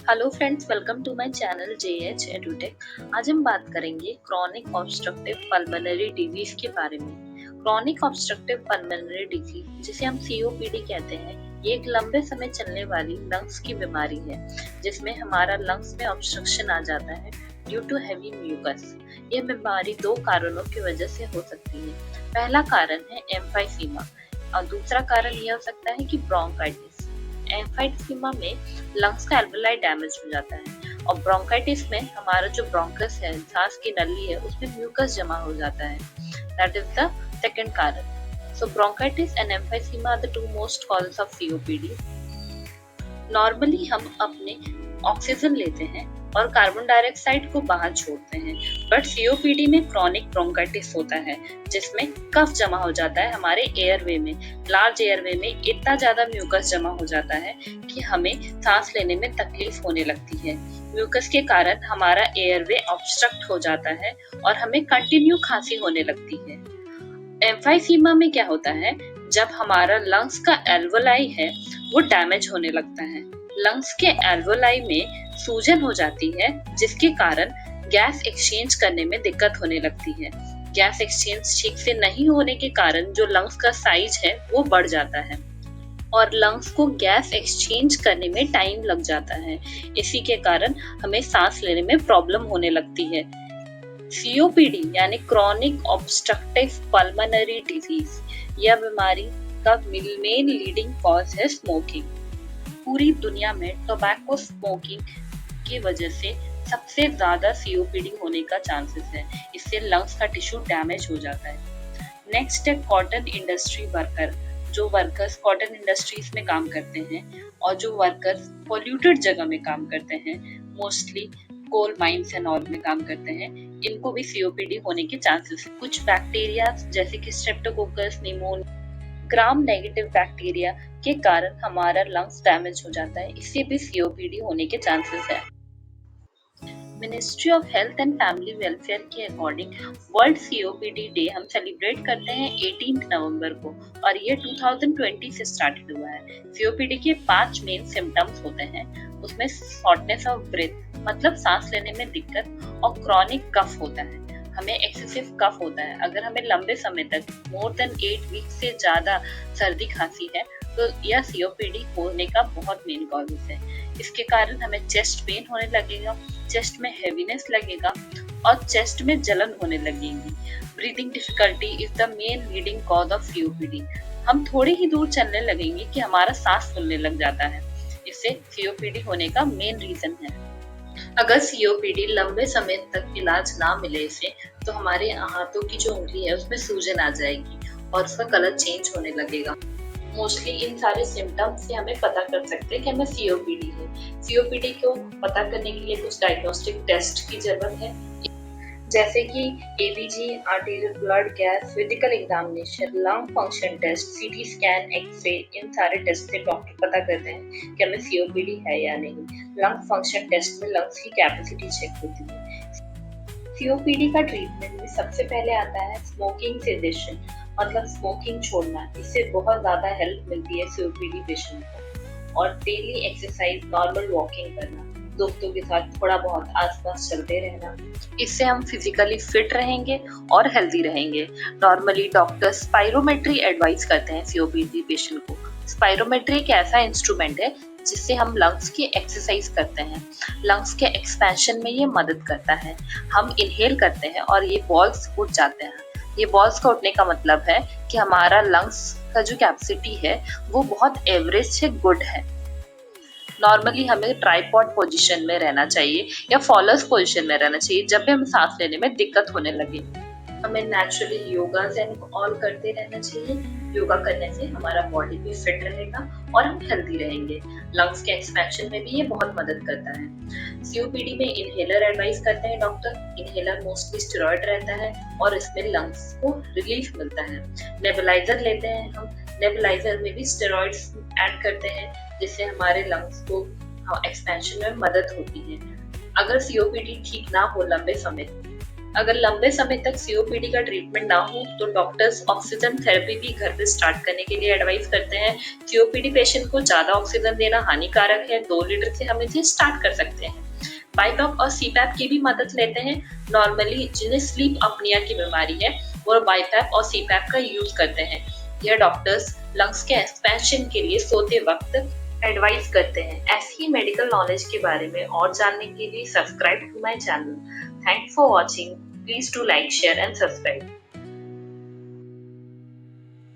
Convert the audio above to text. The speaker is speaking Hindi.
Hello friends, welcome to my channel JH Edutech. आज हम बात करेंगे क्रॉनिक ऑब्स्ट्रक्टिव पल्मोनरी डिजीज के बारे में। क्रॉनिक ऑब्स्ट्रक्टिव पल्मोनरी डिजीज, जिसे हम COPD कहते हैं, ये एक लंबे समय चलने वाली लंग्स की बीमारी है जिसमें हमारा लंग्स में ऑब्स्ट्रक्शन आ जाता है ड्यू टू हैवी म्यूकस। यह बीमारी दो कारणों की वजह से हो सकती है। पहला कारण है एम्फाइसीमा और दूसरा कारण यह हो सकता है कि ब्रोंकाइटिस। एम्फाइसीमा में लंग्स का एल्वेओलाई डैमेज हो जाता है और ब्रोंकाइटिस में हमारा जो ब्रोंकस है, सांस की नली है, उसमें म्यूकस जमा हो जाता है। दैट इज द सेकंड कारण। So bronchitis and emphysema are the two most causes of COPD। Normally हम अपने ऑक्सीजन लेते हैं और कार्बन डाइऑक्साइड को बाहर छोड़ते हैं, बट COPD में क्रॉनिक ब्रोंकाइटिस होता है जिसमें कफ जमा हो जाता है हमारे एयरवे में। लार्ज एयरवे में इतना ज्यादा म्यूकस जमा हो जाता है कि हमें सांस लेने में तकलीफ होने लगती है। म्यूकस के कारण हमारा एयरवे ऑब्स्ट्रक्ट हो जाता है और हमें कंटिन्यू खांसी होने लगती है। एम्फाइसीमा में क्या होता है, जब हमारा लंग्स का एल्वेओलाई है वो डैमेज होने लगता है। लंग्स के एल्वेओलाई में सूजन हो जाती है जिसके कारण गैस एक्सचेंज करने में दिक्कत होने लगती है। गैस एक्सचेंज ठीक से नहीं होने के कारण जो लंग्स का साइज है वो बढ़ जाता है और लंग्स को गैस एक्सचेंज करने में टाइम लग जाता है। इसी के कारण हमें सांस लेने में प्रॉब्लम होने लगती है। COPD यानी क्रॉनिक ऑब्स्ट्रक्टिव पल्मोनरी डिजीज, यह बीमारी का मेन लीडिंग कॉज है स्मोकिंग। पूरी दुनिया में टोबैको स्मोकिंग की वजह से सबसे ज्यादा COPD होने का चांसेस है। इससे लंग्स का टिश्यू डैमेज हो जाता है। नेक्स्ट है कॉटन इंडस्ट्री वर्कर। जो वर्कर्स कॉटन इंडस्ट्रीज में काम करते हैं और जो वर्कर्स पॉल्यूटेड जगह में काम करते हैं, mostly coal mines and all में काम करते हैं, इनको भी COPD होने के चांसेस है। कुछ बैक्टीरिया जैसे कि Streptococcus pneumonia, gram negative bacteria के कारण हमारा लंग्स डैमेज हो जाता है, इससे भी COPD होने के चांसेस है। Ministry of health and family welfare के अकॉर्डिंग वर्ल्ड COPD डे हम सेलिब्रेट करते हैं 18 नवंबर को और ये 2020 से स्टार्टेड हुआ है। COPD के 5 मेन सिम्टम्स होते हैं। उसमें शॉर्टनेस ऑफ ब्रेथ मतलब सांस लेने में दिक्कत और क्रॉनिक कफ होता है। हमें एक्सेसिव कफ होता है। अगर हमें लंबे समय तक मोर देन 8 वीक से ज्यादा सर्दी खांसी है तो यह COPD होने का बहुत मेन कॉजेस है। इसके कारण हमें चेस्ट पेन होने लगेगा, चेस्ट में हेवीनेस लगेगा और चेस्ट में जलन होने लगेगी। Breathing difficulty is the main leading cause of COPD। हम थोड़ी ही दूर चलने लगेंगे कि हमारा सांस फूलने लग जाता है। इससे COPD होने का मेन रीजन है। अगर COPD लंबे समय तक इलाज ना मिले इसे, तो हमारे हाथों की जो उंगली है उसमें सूजन आ जाएगी और उसका कलर चेंज होने लगेगा। मोस्टली इन सारे सिम्टम्स से हमें पता कर सकते हैं कि हमें COPD है। COPD को पता करने के लिए कुछ डायग्नोस्टिक टेस्ट की जरूरत है, जैसे कि ABG, arterial blood gas, physical examination, lung function test, CT scan, X ray. इन सारे टेस्ट से डॉक्टर पता करते हैं कि हमें COPD है या नहीं। लंग फंक्शन टेस्ट में लंग्स की कैपेसिटी चेक होती है। COPD का ट्रीटमेंट में सबसे पहले आता है स्मोकिंग सेडेशन मतलब स्मोकिंग छोड़ना। इससे बहुत ज्यादा हेल्प मिलती है COPD पेशेंट को। और डेली एक्सरसाइज, नॉर्मल वॉकिंग करना, दोस्तों के साथ थोड़ा बहुत आसपास चलते रहना, इससे हम फिजिकली फिट रहेंगे और हेल्दी रहेंगे। नॉर्मली डॉक्टर्स स्पाइरोमेट्री एडवाइस करते हैं COPD पेशेंट को। स्पाइरोमेट्री एक ऐसा इंस्ट्रूमेंट है जिससे हम लंग्स की एक्सरसाइज करते हैं। लंग्स के एक्सपेंशन में ये मदद करता है। हम इनहेल करते हैं और ये बॉल्स उठ जाते हैं। ये बॉल्स का उठने का मतलब है कि हमारा लंग्स का जो कैपेसिटी है वो बहुत एवरेज से गुड है। नॉर्मली हमें ट्राइपॉड पोजीशन में रहना चाहिए या फॉलोअर्स पोजीशन में रहना चाहिए जब भी हमें सांस लेने में दिक्कत होने लगे। हमें नेचुरली योगा एंड ऑल करते रहना चाहिए। योगा करने से हमारा बॉडी भी फिट रहेगा और हम हेल्दी रहेंगे। लंग्स के एक्सपेंशन में भी ये बहुत मदद करता है। COPD में इनहेलर एडवाइस करते हैं डॉक्टर। इनहेलर मोस्टली स्टेरॉइड रहता है और इसमें लंग्स को रिलीफ मिलता है। नेबुलाइजर लेते हैं हम। नेबुलाइजर में भी स्टेरॉइड्स ऐड करते हैं जिससे हमारे लंग्स को एक्सपेंशन में मदद होती है। अगर COPD ठीक ना हो लंबे समय अगर लंबे समय तक सीओपीडी का ट्रीटमेंट ना हो तो डॉक्टर्स ऑक्सीजन थेरेपी भी घर पे स्टार्ट करने के लिए एडवाइस करते हैं। सीओपीडी पेशेंट को ज्यादा ऑक्सीजन देना हानिकारक है, 2 लीटर से हम इसे स्टार्ट कर सकते हैं। बाईपैप और सीपैप की भी मदद लेते हैं। नॉर्मली जिन्हें स्लीप अपनिया की बीमारी है वो बाईपैप और सीपैप का यूज करते हैं। यह डॉक्टर्स लंग्स के एक्सपेंशन के लिए सोते वक्त एडवाइस करते हैं। ऐसी ही मेडिकल नॉलेज के बारे में और जानने के लिए subscribe to my channel. Thanks for watching. Please do like, share and subscribe.